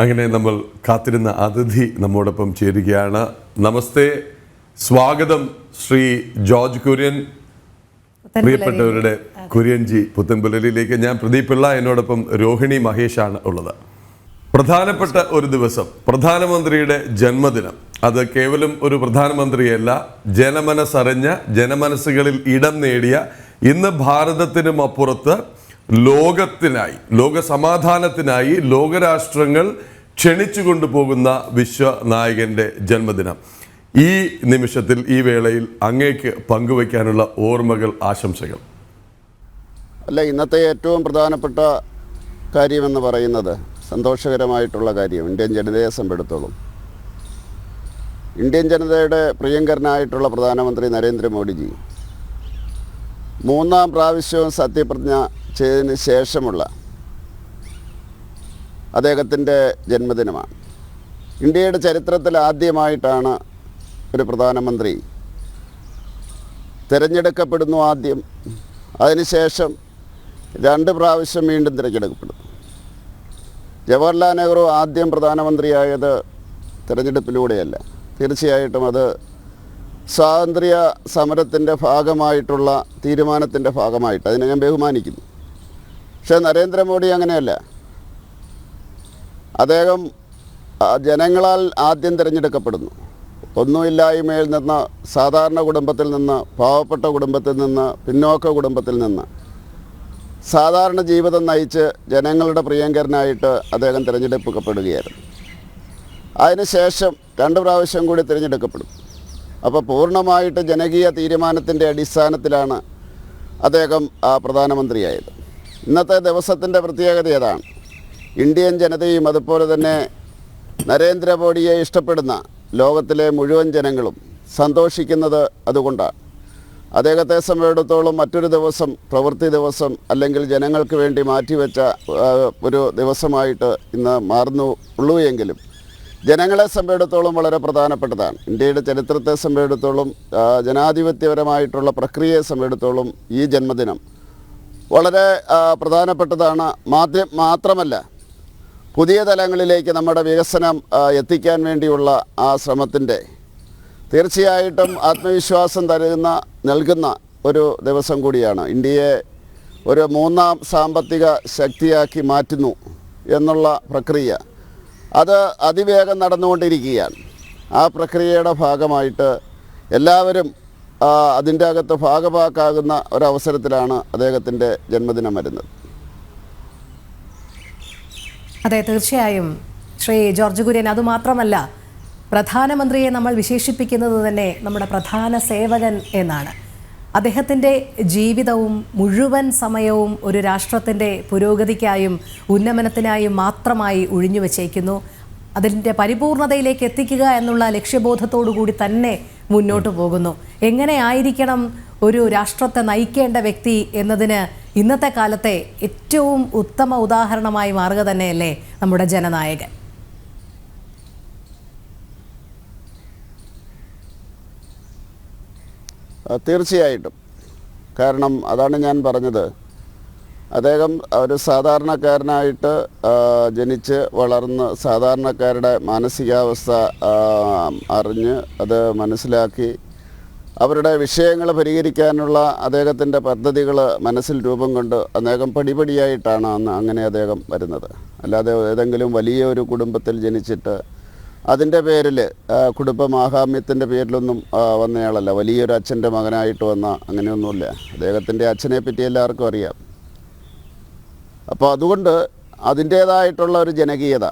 അങ്ങനെ നമ്മൾ കാത്തിരുന്ന അതിഥി നമ്മോടൊപ്പം ചേരുകയാണ്. നമസ്തേ, സ്വാഗതം ശ്രീ ജോർജ് കുര്യൻ. പ്രിയപ്പെട്ടവരുടെ കുര്യൻജി പുത്തൻപുലരിയിലേക്ക്. ഞാൻ പ്രദീപ് പിള്ള, എന്നോടൊപ്പം രോഹിണി മഹേഷാണ് ഉള്ളത്. പ്രധാനപ്പെട്ട ഒരു ദിവസം, പ്രധാനമന്ത്രിയുടെ ജന്മദിനം. അത് കേവലം ഒരു പ്രധാനമന്ത്രിയല്ല, ജനമനസ്സറിഞ്ഞ, ജനമനസ്സുകളിൽ ഇടം നേടിയ, ഇന്ന് ഭാരതത്തിനും അപ്പുറത്ത് ലോകത്തിനായി, ലോക സമാധാനത്തിനായി ലോകരാഷ്ട്രങ്ങൾ ക്ഷണിച്ചു കൊണ്ടുപോകുന്ന വിശ്വനായകന്റെ ജന്മദിനം. ഈ നിമിഷത്തിൽ, ഈ വേളയിൽ അങ്ങേക്ക് പങ്കുവയ്ക്കാനുള്ള ഓർമ്മകൾ, ആശംസകൾ. അല്ല, ഇന്നത്തെ ഏറ്റവും പ്രധാനപ്പെട്ട കാര്യമെന്ന് പറയുന്നത്, സന്തോഷകരമായിട്ടുള്ള കാര്യം, ഇന്ത്യൻ ജനതയെ സംബന്ധിച്ചിടത്തോളം, ഇന്ത്യൻ ജനതയുടെ പ്രിയങ്കരനായിട്ടുള്ള പ്രധാനമന്ത്രി നരേന്ദ്രമോദിജി 3-ാം പ്രാവശ്യവും സത്യപ്രതിജ്ഞ ചെയ്തതിന് ശേഷമുള്ള അദ്ദേഹത്തിൻ്റെ ജന്മദിനമാണ്. ഇന്ത്യയുടെ ചരിത്രത്തിൽ ആദ്യമായിട്ടാണ് ഒരു പ്രധാനമന്ത്രി തിരഞ്ഞെടുക്കപ്പെടുന്നു. ആദ്യം, അതിനുശേഷം 2 പ്രാവശ്യം വീണ്ടും തിരഞ്ഞെടുക്കപ്പെടുന്നു. ജവഹർലാൽ നെഹ്റു ആദ്യം പ്രധാനമന്ത്രിയായത് തിരഞ്ഞെടുപ്പിലൂടെയല്ല. തീർച്ചയായിട്ടും അത് സ്വാതന്ത്ര്യ സമരത്തിൻ്റെ ഭാഗമായിട്ടുള്ള തീരുമാനത്തിൻ്റെ ഭാഗമായിട്ട്, അതിനെ ഞാൻ ബഹുമാനിക്കുന്നു. പക്ഷേ നരേന്ദ്രമോദി അങ്ങനെയല്ല. അദ്ദേഹം ജനങ്ങളാൽ ആദ്യം തിരഞ്ഞെടുക്കപ്പെടുന്നു. ഒന്നുമില്ലായ്മയിൽ നിന്ന്, സാധാരണ കുടുംബത്തിൽ നിന്ന്, പാവപ്പെട്ട കുടുംബത്തിൽ നിന്ന്, പിന്നോക്ക കുടുംബത്തിൽ നിന്ന് സാധാരണ ജീവിതം നയിച്ച് ജനങ്ങളുടെ പ്രിയങ്കരനായിട്ട് അദ്ദേഹം തിരഞ്ഞെടുക്കപ്പെടുകയായിരുന്നു. അതിനുശേഷം 2 പ്രാവശ്യം കൂടി തിരഞ്ഞെടുക്കപ്പെടും. അപ്പോൾ പൂർണ്ണമായിട്ട് ജനകീയ തീരുമാനത്തിൻ്റെ അടിസ്ഥാനത്തിലാണ് അദ്ദേഹം പ്രധാനമന്ത്രിയായത്. ഇന്നത്തെ ദിവസത്തിൻ്റെ പ്രത്യേകത ഏതാണ്? ഇന്ത്യൻ ജനതയും അതുപോലെ തന്നെ നരേന്ദ്രമോദിയെ ഇഷ്ടപ്പെടുന്ന ലോകത്തിലെ മുഴുവൻ ജനങ്ങളും സന്തോഷിക്കുന്നത് അതുകൊണ്ടാണ്. അദ്ദേഹത്തെ സംബന്ധിച്ചിടത്തോളം മറ്റൊരു ദിവസം, പ്രവൃത്തി ദിവസം അല്ലെങ്കിൽ ജനങ്ങൾക്ക് വേണ്ടി മാറ്റിവെച്ച ഒരു ദിവസമായിട്ട് ഇന്ന് മാറുന്നുള്ളൂ എങ്കിലും ജനങ്ങളെ സംബന്ധിച്ചിടത്തോളം വളരെ പ്രധാനപ്പെട്ടതാണ്. ഇന്ത്യയുടെ ചരിത്രത്തെ സംബന്ധിച്ചിടത്തോളം, ജനാധിപത്യപരമായിട്ടുള്ള പ്രക്രിയയെ സംബന്ധിച്ചിടത്തോളം ഈ ജന്മദിനം വളരെ പ്രധാനപ്പെട്ടതാണ്. മാത്രമല്ല, പുതിയ തലങ്ങളിലേക്ക് നമ്മുടെ വികസനം എത്തിക്കാൻ വേണ്ടിയുള്ള ആ ശ്രമത്തിൻ്റെ തീർച്ചയായിട്ടും ആത്മവിശ്വാസം നൽകുന്ന ഒരു ദിവസം കൂടിയാണ്. ഇന്ത്യയെ ഒരു 3-ാം സാമ്പത്തിക ശക്തിയാക്കി മാറ്റുന്നു എന്നുള്ള പ്രക്രിയ, അത് അതിവേഗം നടന്നുകൊണ്ടിരിക്കുകയാണ്. ആ പ്രക്രിയയുടെ ഭാഗമായിട്ട് എല്ലാവരും അതിൻ്റെ അകത്ത് ഭാഗമാക്കാകുന്ന ഒരവസരത്തിലാണ് അദ്ദേഹത്തിൻ്റെ ജന്മദിനം വരുന്നത്. അതെ, തീർച്ചയായും ശ്രീ ജോർജ് കുര്യൻ. അതുമാത്രമല്ല, പ്രധാനമന്ത്രിയെ നമ്മൾ വിശേഷിപ്പിക്കുന്നത് തന്നെ നമ്മുടെ പ്രധാന സേവകൻ എന്നാണ്. അദ്ദേഹത്തിൻ്റെ ജീവിതവും മുഴുവൻ സമയവും ഒരു രാഷ്ട്രത്തിൻ്റെ പുരോഗതിക്കായും ഉന്നമനത്തിനായും മാത്രമായി ഒഴിഞ്ഞു വച്ചേക്കുന്നു. അതിൻ്റെ പരിപൂർണതയിലേക്ക് എത്തിക്കുക എന്നുള്ള ലക്ഷ്യബോധത്തോടു കൂടി തന്നെ മുന്നോട്ട് പോകുന്നു. എങ്ങനെ ആയിരിക്കണം ഒരു രാഷ്ട്രത്തെ നയിക്കേണ്ട വ്യക്തി എന്നതിന് ഇന്നത്തെ കാലത്തെ ഏറ്റവും ഉത്തമ ഉദാഹരണമായി മാറുക തന്നെയല്ലേ നമ്മുടെ ജനനായകൻ. തീർച്ചയായിട്ടും. കാരണം അതാണ് ഞാൻ പറഞ്ഞത്, അദ്ദേഹം ഒരു സാധാരണക്കാരനായിട്ട് ജനിച്ച് വളർന്ന് സാധാരണക്കാരുടെ മാനസികാവസ്ഥ അറിഞ്ഞ് അത് മനസ്സിലാക്കി അവരുടെ വിഷയങ്ങൾ പരിഹരിക്കാനുള്ള അദ്ദേഹത്തിൻ്റെ പദ്ധതികൾ മനസ്സിൽ രൂപം കൊണ്ട് അദ്ദേഹം പടിപടിയായിട്ടാണ് അങ്ങനെ അദ്ദേഹം വരുന്നത്. അല്ലാതെ ഏതെങ്കിലും വലിയ ഒരു കുടുംബത്തിൽ ജനിച്ചിട്ട് അതിൻ്റെ പേരിൽ, കുടുംബമാഹാമ്യത്തിൻ്റെ പേരിലൊന്നും വന്നയാളല്ല. വലിയൊരു അച്ഛൻ്റെ മകനായിട്ട് വന്ന അങ്ങനെയൊന്നുമില്ല. അദ്ദേഹത്തിൻ്റെ അച്ഛനെ പറ്റി എല്ലാവർക്കും അറിയാം. അപ്പോൾ അതുകൊണ്ട് അതിൻ്റേതായിട്ടുള്ള ഒരു ജനകീയത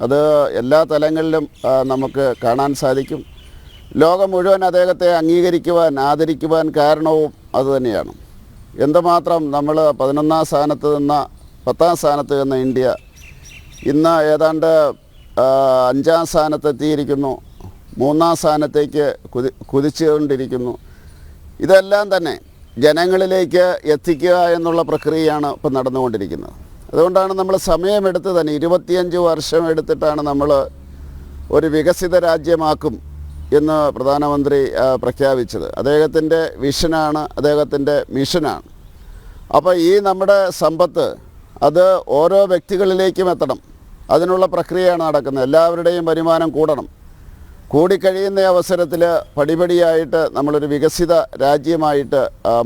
അത് എല്ലാ തലങ്ങളിലും നമുക്ക് കാണാൻ സാധിക്കും. ലോകം മുഴുവൻ അദ്ദേഹത്തെ അംഗീകരിക്കുവാൻ, ആദരിക്കുവാൻ കാരണവും അതുതന്നെയാണ്. എന്തുമാത്രം നമ്മൾ 11-ാം സ്ഥാനത്ത് നിന്ന് 10-ാം സ്ഥാനത്ത് നിന്ന ഇന്ത്യ ഇന്ന് ഏതാണ്ട് 5-ാം സ്ഥാനത്തെത്തിയിരിക്കുന്നു, 3-ാം സ്ഥാനത്തേക്ക് കുതിച്ചുകൊണ്ടിരിക്കുന്നു. ഇതെല്ലാം തന്നെ ജനങ്ങളിലേക്ക് എത്തിക്കുക എന്നുള്ള പ്രക്രിയയാണ് ഇപ്പം നടന്നുകൊണ്ടിരിക്കുന്നത്. അതുകൊണ്ടാണ് നമ്മൾ സമയമെടുത്ത് തന്നെ 25 വർഷം എടുത്തിട്ടാണ് നമ്മൾ ഒരു വികസിത രാജ്യമാക്കും എന്ന് പ്രധാനമന്ത്രി പ്രഖ്യാപിച്ചത്. അദ്ദേഹത്തിൻ്റെ വിഷനാണ്, അദ്ദേഹത്തിൻ്റെ മിഷനാണ്. അപ്പോൾ ഈ നമ്മുടെ സമ്പത്ത് അത് ഓരോ വ്യക്തികളിലേക്കും എത്തണം. അതിനുള്ള പ്രക്രിയയാണ് നടക്കുന്നത്. എല്ലാവരുടെയും വരുമാനം കൂടണം. കൂടിക്കഴിയുന്ന അവസരത്തിൽ പടിപടിയായിട്ട് നമ്മളൊരു വികസിത രാജ്യമായിട്ട്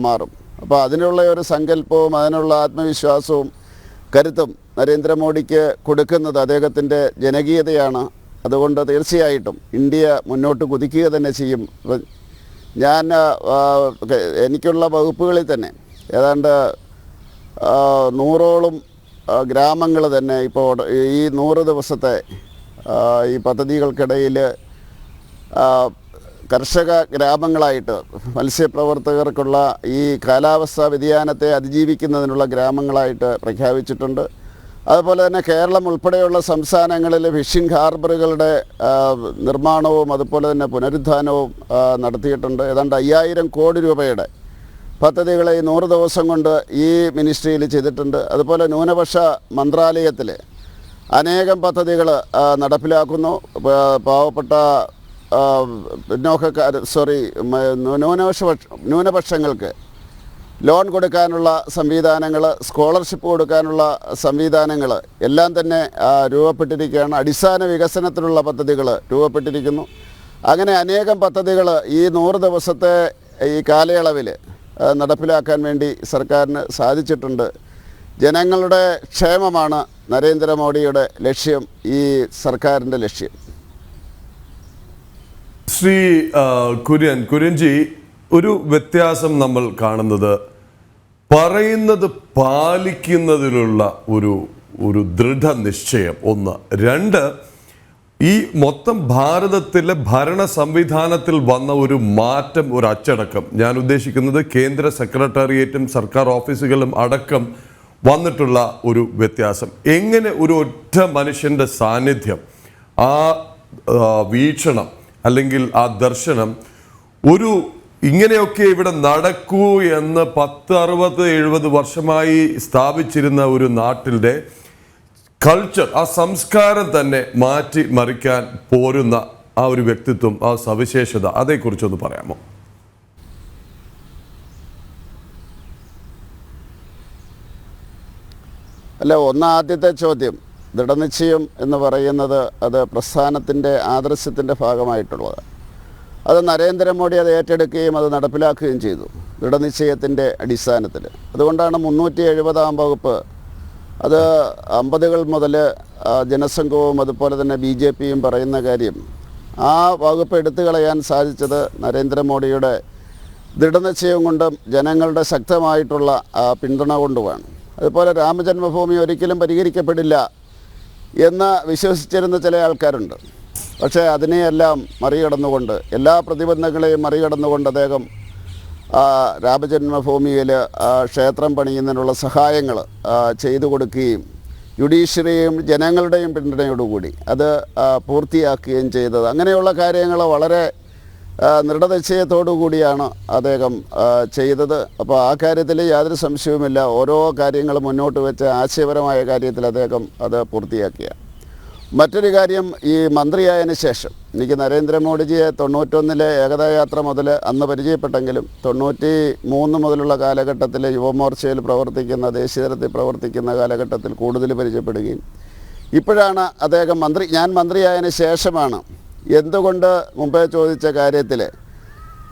മാറും. അപ്പോൾ അതിനുള്ള ഒരു സങ്കല്പവും അതിനുള്ള ആത്മവിശ്വാസവും കരുത്തും നരേന്ദ്രമോദിക്ക് കൊടുക്കുന്നത് അദ്ദേഹത്തിൻ്റെ ജനകീയതയാണ്. അതുകൊണ്ട് തീർച്ചയായിട്ടും ഇന്ത്യ മുന്നോട്ട് കുതിക്കുക തന്നെ ചെയ്യും. ഞാൻ എനിക്കുള്ള വകുപ്പുകളിൽ തന്നെ ഏതാണ്ട് 100ഓളം ഗ്രാമങ്ങൾ തന്നെ ഇപ്പോൾ ഈ 100 ദിവസത്തെ ഈ പദ്ധതികൾക്കിടയിൽ കർഷക ഗ്രാമങ്ങളായിട്ട് മത്സ്യപ്രവർത്തകർക്കുള്ള ഈ കാലാവസ്ഥാ വ്യതിയാനത്തെ അതിജീവിക്കുന്നതിനുള്ള ഗ്രാമങ്ങളായിട്ട് പ്രഖ്യാപിച്ചിട്ടുണ്ട്. അതുപോലെ തന്നെ കേരളം ഉൾപ്പെടെയുള്ള സംസ്ഥാനങ്ങളിൽ ഫിഷിംഗ് ഹാർബറുകളുടെ നിർമ്മാണവും അതുപോലെ തന്നെ പുനരുദ്ധാനവും നടത്തിയിട്ടുണ്ട്. ഏതാണ്ട് 5000 കോടി രൂപയുടെ പദ്ധതികൾ ഈ 100 ദിവസം കൊണ്ട് ഈ മിനിസ്ട്രിയിൽ ചെയ്തിട്ടുണ്ട്. അതുപോലെ ന്യൂനപക്ഷ മന്ത്രാലയത്തിൽ അനേകം പദ്ധതികൾ നടപ്പിലാക്കുന്നു. പാവപ്പെട്ട ന്യൂനപക്ഷങ്ങൾക്ക് ലോൺ കൊടുക്കാനുള്ള സംവിധാനങ്ങൾ, സ്കോളർഷിപ്പ് കൊടുക്കാനുള്ള സംവിധാനങ്ങൾ എല്ലാം തന്നെ രൂപപ്പെട്ടിരിക്കുകയാണ്. അടിസ്ഥാന വികസനത്തിനുള്ള പദ്ധതികൾ രൂപപ്പെട്ടിരിക്കുന്നു. അങ്ങനെ അനേകം പദ്ധതികൾ ഈ 100 ദിവസത്തെ ഈ കാലയളവിൽ നടപ്പിലാക്കാൻ വേണ്ടി സർക്കാരിന് സാധിച്ചിട്ടുണ്ട്. ജനങ്ങളുടെ ക്ഷേമമാണ് നരേന്ദ്രമോദിയുടെ ലക്ഷ്യം, ഈ സർക്കാരിൻ്റെ ലക്ഷ്യം. ശ്രീ കുര്യൻജി, ഒരു വ്യത്യാസം നമ്മൾ കാണുന്നത് പറയുന്നത് പാലിക്കുന്നതിലുള്ള ഒരു ദൃഢനിശ്ചയം ഒന്ന്. 2, ഈ മൊത്തം ഭാരതത്തിലെ ഭരണ സംവിധാനത്തിൽ വന്ന ഒരു മാറ്റം, ഒരു അച്ചടക്കം. ഞാൻ ഉദ്ദേശിക്കുന്നത് കേന്ദ്ര സെക്രട്ടേറിയറ്റും സർക്കാർ ഓഫീസുകളും അടക്കം വന്നിട്ടുള്ള ഒരു വ്യത്യാസം. എങ്ങനെ ഒരു ഒറ്റ മനുഷ്യൻ്റെ സാന്നിധ്യം, ആ വീക്ഷണം അല്ലെങ്കിൽ ആ ദർശനം ഒരു ഇങ്ങനെയൊക്കെ ഇവിടെ നടക്കൂ എന്ന് 10-60-70 വർഷമായി സ്ഥാപിച്ചിരുന്ന ഒരു നാട്ടിലെ കൾച്ചർ, ആ സംസ്കാരം തന്നെ മാറ്റി മറിക്കാൻ പോരുന്ന ആ ഒരു വ്യക്തിത്വം, ആ സവിശേഷത, അതേക്കുറിച്ചൊന്ന് പറയാമോ? അല്ല, ആദ്യത്തെ ചോദ്യം, ദൃഢനിശ്ചയം എന്ന് പറയുന്നത് അത് പ്രസ്ഥാനത്തിൻ്റെ ആദർശത്തിൻ്റെ ഭാഗമായിട്ടുള്ളത്. അത് നരേന്ദ്രമോദി അത് ഏറ്റെടുക്കുകയും അത് നടപ്പിലാക്കുകയും ചെയ്തു ദൃഢനിശ്ചയത്തിൻ്റെ അടിസ്ഥാനത്തിൽ. അതുകൊണ്ടാണ് 370-ാം വകുപ്പ് അത് 50കൾ മുതൽ ജനസംഘവും അതുപോലെ തന്നെ BJPയും പറയുന്ന കാര്യം, ആ വകുപ്പ് എടുത്തു കളയാൻ സാധിച്ചത് നരേന്ദ്രമോദിയുടെ ദൃഢനിശ്ചയം കൊണ്ടും ജനങ്ങളുടെ ശക്തമായിട്ടുള്ള പിന്തുണ കൊണ്ടുമാണ്. അതുപോലെ രാമജന്മഭൂമി ഒരിക്കലും പരിഹരിക്കപ്പെടില്ല എന്ന് വിശ്വസിച്ചിരുന്ന ചില ആൾക്കാരുണ്ട്. പക്ഷേ അതിനെയെല്ലാം മറികടന്നുകൊണ്ട്, എല്ലാ പ്രതിബന്ധങ്ങളെയും മറികടന്നുകൊണ്ട് അദ്ദേഹം രാമജന്മഭൂമിയിൽ ക്ഷേത്രം പണിയുന്നതിനുള്ള സഹായങ്ങൾ ചെയ്തു കൊടുക്കുകയും ജുഡീഷ്യറിയും ജനങ്ങളുടെയും പിന്തുണയോടുകൂടി അത് പൂർത്തിയാക്കുകയും ചെയ്തത്. അങ്ങനെയുള്ള കാര്യങ്ങൾ വളരെ ദൃഢനിശ്ചയത്തോടു കൂടിയാണ് അദ്ദേഹം ചെയ്തത്. അപ്പോൾ ആ കാര്യത്തിൽ യാതൊരു സംശയവുമില്ല. ഓരോ കാര്യങ്ങൾ മുന്നോട്ട് വെച്ച് ആശയപരമായ കാര്യത്തിൽ അദ്ദേഹം അത് പൂർത്തിയാക്കിയാണ്. മറ്റൊരു കാര്യം, ഈ മന്ത്രിയായതിനു ശേഷം എനിക്ക് നരേന്ദ്രമോദിജിയെ 91-ലെ ഏകതാ യാത്ര മുതൽ അന്ന് പരിചയപ്പെട്ടെങ്കിലും 93 മുതലുള്ള കാലഘട്ടത്തിൽ യുവമോർച്ചയിൽ പ്രവർത്തിക്കുന്ന, ദേശീയ തലത്തിൽ പ്രവർത്തിക്കുന്ന കാലഘട്ടത്തിൽ കൂടുതൽ പരിചയപ്പെടുകയും ഇപ്പോഴാണ് അദ്ദേഹം ഞാൻ മന്ത്രിയായതിനു ശേഷമാണ് എന്തുകൊണ്ട് മുമ്പേ ചോദിച്ച കാര്യത്തിൽ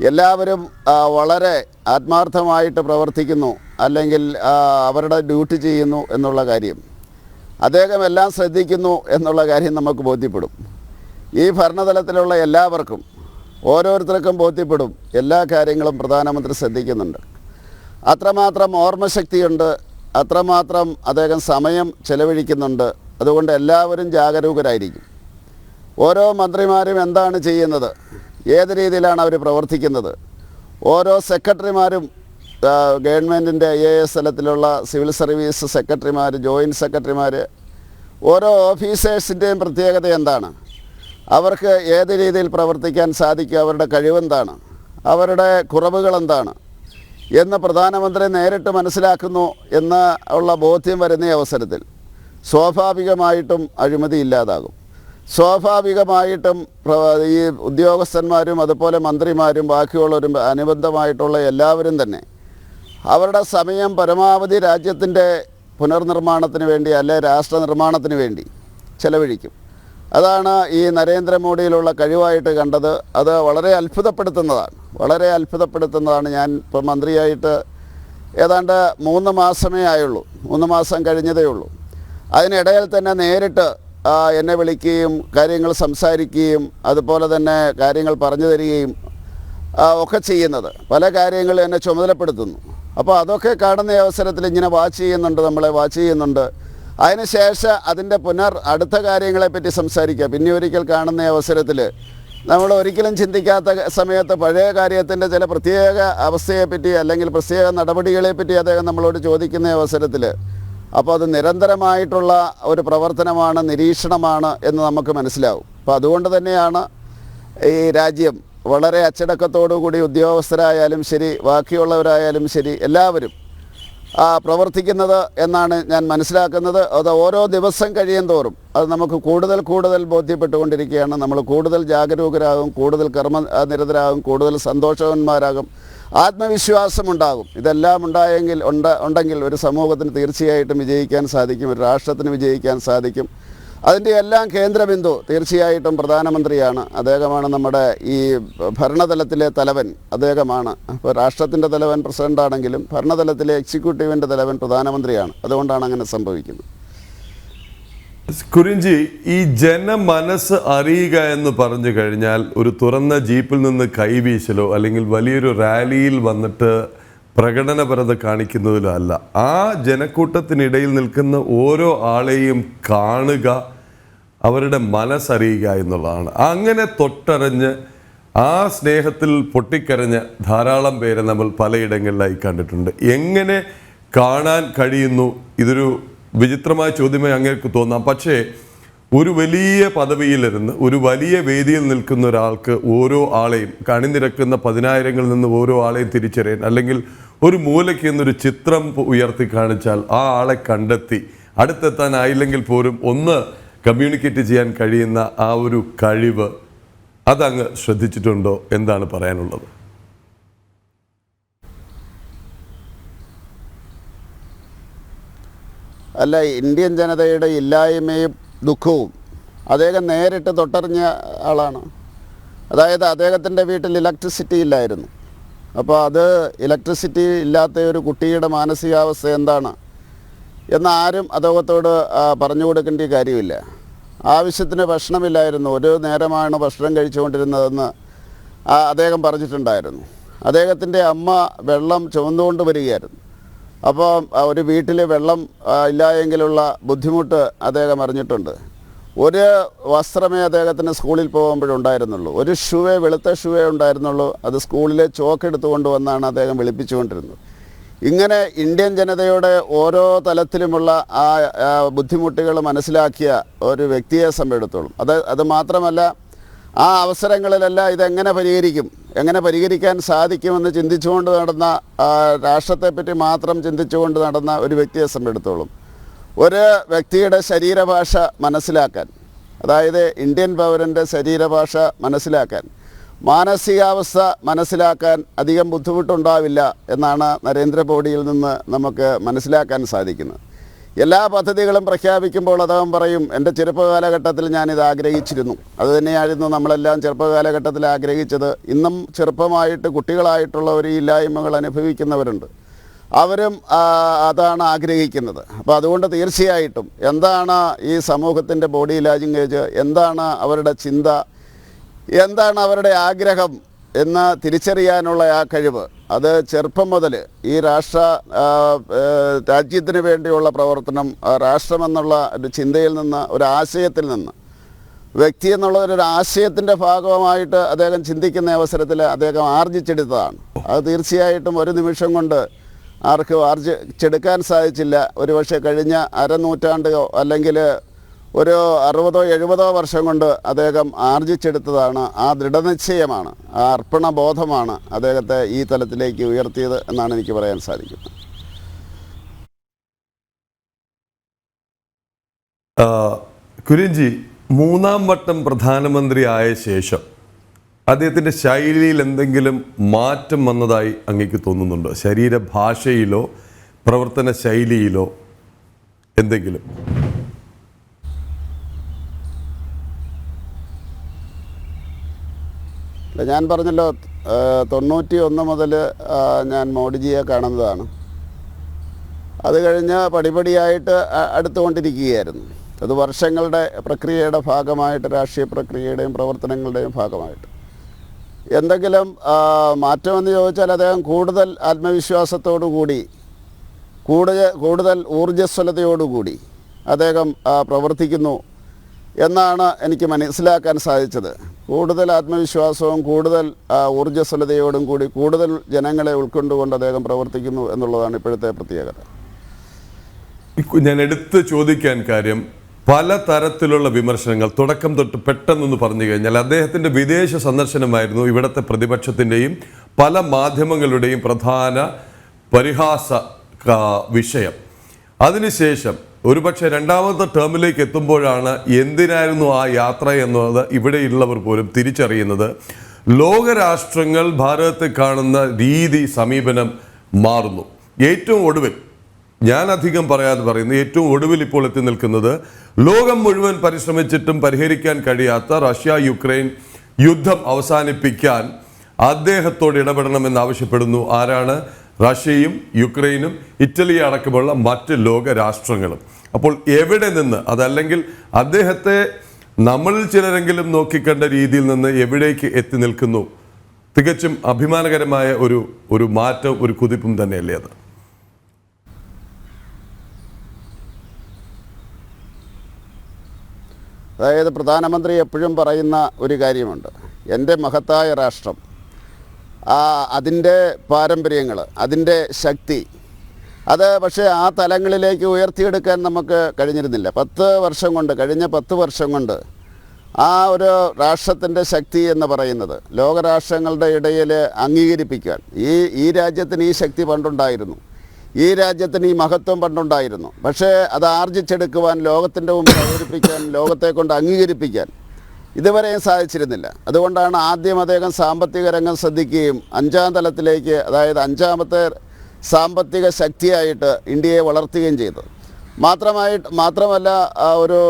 എല്ലാവരും വളരെ ആത്മാർത്ഥമായിട്ട് പ്രവർത്തിക്കുന്നു അല്ലെങ്കിൽ അവരുടെ ഡ്യൂട്ടി ചെയ്യുന്നു എന്നുള്ള കാര്യം, അദ്ദേഹം എല്ലാം ശ്രദ്ധിക്കുന്നു എന്നുള്ള കാര്യം നമുക്ക് ബോധ്യപ്പെടും. ഈ ഭരണതലത്തിലുള്ള എല്ലാവർക്കും ഓരോരുത്തർക്കും ബോധ്യപ്പെടും എല്ലാ കാര്യങ്ങളും പ്രധാനമന്ത്രി ശ്രദ്ധിക്കുന്നുണ്ട്. അത്രമാത്രം ഓർമ്മശക്തിയുണ്ട്, അത്രമാത്രം അദ്ദേഹം സമയം ചെലവഴിക്കുന്നുണ്ട്. അതുകൊണ്ട് എല്ലാവരും ജാഗരൂകരായിരിക്കും. ഓരോ മന്ത്രിമാരും എന്താണ് ചെയ്യുന്നത്, ഏത് രീതിയിലാണ് അവർ പ്രവർത്തിക്കുന്നത്, ഓരോ സെക്രട്ടറിമാരും ഗവൺമെൻറ്റിൻ്റെ IAS തലത്തിലുള്ള സിവിൽ സർവീസ് സെക്രട്ടറിമാർ, ജോയിൻറ്റ് സെക്രട്ടറിമാർ, ഓരോ ഓഫീസേഴ്സിൻ്റെയും പ്രത്യേകത എന്താണ്, അവർക്ക് ഏത് രീതിയിൽ പ്രവർത്തിക്കാൻ സാധിക്കും, അവരുടെ കഴിവെന്താണ്, അവരുടെ കുറവുകൾ എന്താണ് എന്ന് പ്രധാനമന്ത്രി നേരിട്ട് മനസ്സിലാക്കുന്നു എന്ന് ഉള്ള ബോധ്യം വരുന്ന അവസരത്തിൽ സ്വാഭാവികമായിട്ടും അഴിമതി ഇല്ലാതാകും. സ്വാഭാവികമായിട്ടും ഈ ഉദ്യോഗസ്ഥന്മാരും അതുപോലെ മന്ത്രിമാരും ബാക്കിയുള്ളവരും അനുബന്ധമായിട്ടുള്ള എല്ലാവരും തന്നെ അവരുടെ സമയം പരമാവധി രാജ്യത്തിൻ്റെ പുനർനിർമ്മാണത്തിന് വേണ്ടി, അല്ലെ രാഷ്ട്ര നിർമ്മാണത്തിന് വേണ്ടി ചെലവഴിക്കും. അതാണ് ഈ നരേന്ദ്രമോദിയിലുള്ള കഴിവായിട്ട് കണ്ടത്. അത് വളരെ അത്ഭുതപ്പെടുത്തുന്നതാണ്. ഞാൻ ഇപ്പോൾ മന്ത്രിയായിട്ട് ഏതാണ്ട് 3 മാസമേ ആയുള്ളൂ, 3 മാസം കഴിഞ്ഞതേ ഉള്ളൂ. അതിനിടയിൽ തന്നെ നേരിട്ട് എന്നെ വിളിക്കുകയും കാര്യങ്ങൾ സംസാരിക്കുകയും അതുപോലെ തന്നെ കാര്യങ്ങൾ പറഞ്ഞു തരികയും ഒക്കെ ചെയ്യുന്നത്. പല കാര്യങ്ങളും എന്നെ ചുമതലപ്പെടുത്തുന്നു. അപ്പോൾ അതൊക്കെ കാണുന്ന അവസരത്തിൽ ഇങ്ങനെ നമ്മളെ വാച്ച് ചെയ്യുന്നുണ്ട്. അതിനുശേഷം അതിൻ്റെ അടുത്ത കാര്യങ്ങളെപ്പറ്റി സംസാരിക്കുക. പിന്നെ ഒരിക്കൽ കാണുന്ന അവസരത്തിൽ നമ്മൾ ഒരിക്കലും ചിന്തിക്കാത്ത സമയത്ത് പഴയ കാര്യത്തിൻ്റെ ചില പ്രത്യേക അവസ്ഥയെപ്പറ്റി അല്ലെങ്കിൽ പ്രത്യേക നടപടികളെപ്പറ്റി അദ്ദേഹം നമ്മളോട് ചോദിക്കുന്ന അവസരത്തിൽ അപ്പോൾ അത് നിരന്തരമായിട്ടുള്ള ഒരു പ്രവർത്തനമാണ്, നിരീക്ഷണമാണ് എന്ന് നമുക്ക് മനസ്സിലാവും. അപ്പോൾ അതുകൊണ്ട് തന്നെയാണ് ഈ രാജ്യം വളരെ അച്ചടക്കത്തോടു കൂടി ഉദ്യോഗസ്ഥരായാലും ശരി, ബാക്കിയുള്ളവരായാലും ശരി, എല്ലാവരും പ്രവർത്തിക്കുന്നത് എന്നാണ് ഞാൻ മനസ്സിലാക്കുന്നത്. അത് ഓരോ ദിവസം കഴിയും തോറും അത് നമുക്ക് കൂടുതൽ ബോധ്യപ്പെട്ടുകൊണ്ടിരിക്കുകയാണ്. നമ്മൾ കൂടുതൽ ജാഗരൂകരാകും, കൂടുതൽ കർമ്മനിരതരാകും, കൂടുതൽ സന്തോഷവാന്മാരാകും, ആത്മവിശ്വാസമുണ്ടാകും. ഇതെല്ലാം ഉണ്ടെങ്കിൽ ഒരു സമൂഹത്തിന് തീർച്ചയായിട്ടും വിജയിക്കാൻ സാധിക്കും, ഒരു രാഷ്ട്രത്തിന് വിജയിക്കാൻ സാധിക്കും. അതിൻ്റെ എല്ലാം കേന്ദ്രബിന്ദു തീർച്ചയായിട്ടും പ്രധാനമന്ത്രിയാണ്. അദ്ദേഹമാണ് നമ്മുടെ ഈ ഭരണതലത്തിലെ തലവൻ, അദ്ദേഹമാണ്. അപ്പോൾ രാഷ്ട്രത്തിൻ്റെ തലവൻ പ്രസിഡൻ്റാണെങ്കിലും ഭരണതലത്തിലെ എക്സിക്യൂട്ടീവിൻ്റെ തലവൻ പ്രധാനമന്ത്രിയാണ്. അതുകൊണ്ടാണ് അങ്ങനെ സംഭവിക്കുന്നത്. കുര്യൻജി, ഈ ജനമനസ്സ് അറിയുക എന്ന് പറഞ്ഞു കഴിഞ്ഞാൽ ഒരു തുറന്ന ജീപ്പിൽ നിന്ന് കൈവീശലോ അല്ലെങ്കിൽ വലിയൊരു റാലിയിൽ വന്നിട്ട് പ്രകടനപരത കാണിക്കുന്നതിലോ അല്ല. ആ ജനക്കൂട്ടത്തിനിടയിൽ നിൽക്കുന്ന ഓരോ ആളെയും കാണുക, അവരുടെ മനസ്സറിയുക എന്നുള്ളതാണ്. അങ്ങനെ തൊട്ടറിഞ്ഞ് ആ സ്നേഹത്തിൽ പൊട്ടിക്കരഞ്ഞ ധാരാളം പേരെ നമ്മൾ പലയിടങ്ങളിലായി കണ്ടിട്ടുണ്ട്. എങ്ങനെ കാണാൻ കഴിയുന്നു? ഇതൊരു വിചിത്രമായ ചോദ്യമായി അങ്ങേക്ക് തോന്നാം. പക്ഷേ ഒരു വലിയ പദവിയിലിരുന്ന് ഒരു വലിയ വേദിയിൽ നിൽക്കുന്ന ഒരാൾക്ക് ഓരോ ആളെയും അണിനിരക്കുന്ന 10,000ങ്ങളിൽ നിന്ന് ഓരോ ആളെയും തിരിച്ചറിയാൻ, അല്ലെങ്കിൽ ഒരു മൂലയ്ക്ക് നിന്നൊരു ചിത്രം ഉയർത്തി കാണിച്ചാൽ ആ ആളെ കണ്ടെത്തി അടുത്തെത്താനായില്ലെങ്കിൽ പോലും ഒന്ന് കമ്മ്യൂണിക്കേറ്റ് ചെയ്യാൻ കഴിയുന്ന ആ ഒരു കഴിവ്, അതങ്ങ് ശ്രദ്ധിച്ചിട്ടുണ്ടോ? എന്താണ് പറയാനുള്ളത്? അല്ല, ഇന്ത്യൻ ജനതയുടെ ഇല്ലായ്മയും ദുഃഖവും അദ്ദേഹം നേരിട്ട് തൊട്ടറിഞ്ഞ ആളാണ്. അതായത് അദ്ദേഹത്തിൻ്റെ വീട്ടിൽ ഇലക്ട്രിസിറ്റി ഇല്ലായിരുന്നു. അപ്പോൾ അത് ഇലക്ട്രിസിറ്റി ഇല്ലാത്ത ഒരു കുട്ടിയുടെ മാനസികാവസ്ഥ എന്താണ് എന്ന് ആരും അദ്ദേഹത്തോട് പറഞ്ഞു കൊടുക്കേണ്ട കാര്യമില്ല. ആവശ്യത്തിന് ഭക്ഷണമില്ലായിരുന്നു, ഒരു നേരമാണ് ഭക്ഷണം കഴിച്ചുകൊണ്ടിരുന്നതെന്ന് അദ്ദേഹം പറഞ്ഞിട്ടുണ്ടായിരുന്നു. അദ്ദേഹത്തിൻ്റെ അമ്മ വെള്ളം ചുമന്നുകൊണ്ട് വരികയായിരുന്നു. അപ്പോൾ ഒരു വീട്ടിൽ വെള്ളം ഇല്ല എങ്കിലുള്ള ബുദ്ധിമുട്ട് അദ്ദേഹം അറിഞ്ഞിട്ടുണ്ട്. ഒരു വസ്ത്രമേ അദ്ദേഹത്തിന് സ്കൂളിൽ പോകുമ്പോഴുണ്ടായിരുന്നുള്ളൂ, ഒരു വെളുത്ത ഷൂവേ ഉണ്ടായിരുന്നുള്ളൂ. അത് സ്കൂളിലെ ചോക്ക് എടുത്തുകൊണ്ട് വന്നാണ് അദ്ദേഹം വെളുപ്പിച്ചുകൊണ്ടിരുന്നത്. ഇങ്ങനെ ഇന്ത്യൻ ജനതയുടെ ഓരോ തലത്തിലുമുള്ള ആ ബുദ്ധിമുട്ടുകൾ മനസ്സിലാക്കിയ ഒരു വ്യക്തിയെ സംബന്ധിച്ചിടത്തോളം അത് മാത്രമല്ല, ആ അവസരങ്ങളിലെല്ലാം ഇതെങ്ങനെ പരിഹരിക്കാൻ സാധിക്കുമെന്ന് ചിന്തിച്ചുകൊണ്ട് നടന്ന, രാഷ്ട്രത്തെപ്പറ്റി മാത്രം ചിന്തിച്ചുകൊണ്ട് നടന്ന ഒരു വ്യക്തിയെ സംബന്ധിച്ചിടത്തോളം ഒരു വ്യക്തിയുടെ ശരീരഭാഷ മനസ്സിലാക്കാൻ, അതായത് ഇന്ത്യൻ പൗരൻ്റെ ശരീരഭാഷ മനസ്സിലാക്കാൻ, മാനസികാവസ്ഥ മനസ്സിലാക്കാൻ അധികം ബുദ്ധിമുട്ടുണ്ടാവില്ല എന്നാണ് നരേന്ദ്രമോദിയിൽ നിന്ന് നമുക്ക് മനസ്സിലാക്കാൻ സാധിക്കുന്നത്. എല്ലാ പദ്ധതികളും പ്രഖ്യാപിക്കുമ്പോൾ അദ്ദേഹം പറയും, എൻ്റെ ചെറുപ്പകാലഘട്ടത്തിൽ ഞാനിത് ആഗ്രഹിച്ചിരുന്നു. അതുതന്നെയായിരുന്നു നമ്മളെല്ലാം ചെറുപ്പകാലഘട്ടത്തിൽ ആഗ്രഹിച്ചത്. ഇന്നും ചെറുപ്പമായിട്ട് കുട്ടികളായിട്ടുള്ള ഒരു ഇല്ലായ്മകൾ അനുഭവിക്കുന്നവരുണ്ട്, അവരും അതാണ് ആഗ്രഹിക്കുന്നത്. അപ്പോൾ അതുകൊണ്ട് തീർച്ചയായിട്ടും എന്താണ് ഈ സമൂഹത്തിൻ്റെ ബോഡി ലാംഗ്വേജ്, എന്താണ് അവരുടെ ചിന്ത, എന്താണ് അവരുടെ ആഗ്രഹം എന്ന് തിരിച്ചറിയാനുള്ള ആ കഴിവ്, അത് ചെറുപ്പം മുതൽ ഈ രാജ്യത്തിന് വേണ്ടിയുള്ള പ്രവർത്തനം, രാഷ്ട്രമെന്നുള്ള ഒരു ചിന്തയിൽ നിന്ന്, ഒരു ആശയത്തിൽ നിന്ന്, വ്യക്തി എന്നുള്ള ഒരു ആശയത്തിൻ്റെ ഭാഗമായിട്ട് അദ്ദേഹം ചിന്തിക്കുന്ന അവസരത്തിൽ അദ്ദേഹം ആർജിച്ചെടുത്തതാണ്. അത് തീർച്ചയായിട്ടും ഒരു നിമിഷം കൊണ്ട് ആർക്കും ആർജിച്ചെടുക്കാൻ സാധിച്ചില്ല. ഒരുപക്ഷെ കഴിഞ്ഞ അരനൂറ്റാണ്ടോ അല്ലെങ്കിൽ ഒരു 60-70 വർഷം കൊണ്ട് അദ്ദേഹം ആർജിച്ചെടുത്തതാണ്. ആ ദൃഢനിശ്ചയമാണ്, ആ അർപ്പണബോധമാണ് അദ്ദേഹത്തെ ഈ തലത്തിലേക്ക് ഉയർത്തിയത് എന്നാണ് എനിക്ക് പറയാൻ സാധിക്കുന്നത്. കുര്യൻജി, 3ാം വട്ടം പ്രധാനമന്ത്രി ആയ ശേഷം അദ്ദേഹത്തിൻ്റെ ശൈലിയിൽ എന്തെങ്കിലും മാറ്റം വന്നതായി അങ്ങേക്ക് തോന്നുന്നുണ്ടോ? ശരീരഭാഷയിലോ പ്രവർത്തന ശൈലിയിലോ എന്തെങ്കിലും? ഞാൻ പറഞ്ഞല്ലോ 91 മുതൽ ഞാൻ മോഡിജിയെ കാണുന്നതാണ്. അത് കഴിഞ്ഞ് പടിപടിയായിട്ട് അടുത്തുകൊണ്ടിരിക്കുകയായിരുന്നു. അത് വർഷങ്ങളുടെ പ്രക്രിയയുടെ ഭാഗമായിട്ട്, രാഷ്ട്രീയ പ്രക്രിയയുടെയും പ്രവർത്തനങ്ങളുടെയും ഭാഗമായിട്ട്. എന്തെങ്കിലും മാറ്റമെന്ന് ചോദിച്ചാൽ അദ്ദേഹം കൂടുതൽ ആത്മവിശ്വാസത്തോടു കൂടി, കൂടുതൽ ഊർജ്ജസ്വലതയോടുകൂടി അദ്ദേഹം പ്രവർത്തിക്കുന്നു എന്നാണ് എനിക്ക് മനസ്സിലാക്കാൻ സാധിച്ചത്. കൂടുതൽ ആത്മവിശ്വാസവും കൂടുതൽ ഊർജ്ജസ്വലതയോടും കൂടി കൂടുതൽ ജനങ്ങളെ ഉൾക്കൊണ്ടുകൊണ്ട് അദ്ദേഹം പ്രവർത്തിക്കുന്നു എന്നുള്ളതാണ് ഇപ്പോഴത്തെ പ്രത്യേകത. ഞാൻ എടുത്ത് ചോദിക്കാൻ കാര്യം, പല തരത്തിലുള്ള വിമർശനങ്ങൾ തുടക്കം തൊട്ട് പെട്ടെന്നൊന്ന് പറഞ്ഞു കഴിഞ്ഞാൽ അദ്ദേഹത്തിൻ്റെ വിദേശ സന്ദർശനമായിരുന്നു ഇവിടുത്തെ പ്രതിപക്ഷത്തിൻ്റെയും പല മാധ്യമങ്ങളുടെയും പ്രധാന പരിഹാസ വിഷയം. അതിനുശേഷം ഒരുപക്ഷെ രണ്ടാമത്തെ ടേമിലേക്ക് എത്തുമ്പോഴാണ് എന്തിനായിരുന്നു ആ യാത്ര എന്നത് ഇവിടെയുള്ളവർ പോലും തിരിച്ചറിയുന്നത്. ലോകരാഷ്ട്രങ്ങൾ ഭാരതത്തെ കാണുന്ന രീതി, സമീപനം മാറുന്നു. ഏറ്റവും ഒടുവിൽ, ഞാൻ അധികം പറയാതെ പറയുന്നു, ഏറ്റവും ഒടുവിൽ ഇപ്പോൾ എത്തി നിൽക്കുന്നത് ലോകം മുഴുവൻ പരിശ്രമിച്ചിട്ടും പരിഹരിക്കാൻ കഴിയാത്ത റഷ്യ-യുക്രൈൻ യുദ്ധം അവസാനിപ്പിക്കാൻ അദ്ദേഹത്തോട് ഇടപെടണമെന്ന് ആവശ്യപ്പെടുന്നു. ആരാണ്? റഷ്യയും യുക്രൈനും ഇറ്റലി അടക്കമുള്ള മറ്റ് ലോക രാഷ്ട്രങ്ങളും. അപ്പോൾ എവിടെ നിന്ന്, അതല്ലെങ്കിൽ അദ്ദേഹത്തെ നമ്മളിൽ ചിലരെങ്കിലും നോക്കിക്കണ്ട രീതിയിൽ നിന്ന് എവിടേക്ക് എത്തി നിൽക്കുന്നു? തികച്ചും അഭിമാനകരമായ ഒരു മാറ്റം, ഒരു കുതിപ്പും തന്നെയല്ലേ അത്? അതായത് പ്രധാനമന്ത്രി എപ്പോഴും പറയുന്ന ഒരു കാര്യമുണ്ട്, എൻ്റെ മഹത്തായ രാഷ്ട്രം, അതിൻ്റെ പാരമ്പര്യങ്ങൾ, അതിൻ്റെ ശക്തി, അത് പക്ഷേ ആ തലങ്ങളിലേക്ക് ഉയർത്തിയെടുക്കാൻ നമുക്ക് കഴിഞ്ഞിരുന്നില്ല. കഴിഞ്ഞ 10 വർഷം കൊണ്ട് ആ ഒരു രാഷ്ട്രത്തിൻ്റെ ശക്തി എന്ന് പറയുന്നത് ലോകരാഷ്ട്രങ്ങളുടെ ഇടയിൽ അംഗീകരിപ്പിക്കാൻ, ഈ രാജ്യത്തിന് ഈ ശക്തി പണ്ടുണ്ടായിരുന്നു, ഈ രാജ്യത്തിന് ഈ മഹത്വം പണ്ടുണ്ടായിരുന്നു, പക്ഷേ അത് ആർജിച്ചെടുക്കുവാൻ, ലോകത്തിൻ്റെ മുമ്പിൽ അവതരിപ്പിക്കാൻ, ലോകത്തെ കൊണ്ട് അംഗീകരിപ്പിക്കാൻ ഇതുവരെയും സാധിച്ചിരുന്നില്ല. അതുകൊണ്ടാണ് ആദ്യം അദ്ദേഹം സാമ്പത്തിക രംഗം ശ്രദ്ധിക്കുകയും 5ാം തലത്തിലേക്ക്, അതായത് 5ാമത്തെ സാമ്പത്തിക ശക്തിയായിട്ട് ഇന്ത്യയെ വളർത്തുകയും ചെയ്തത്. മാത്രമല്ല ഒരു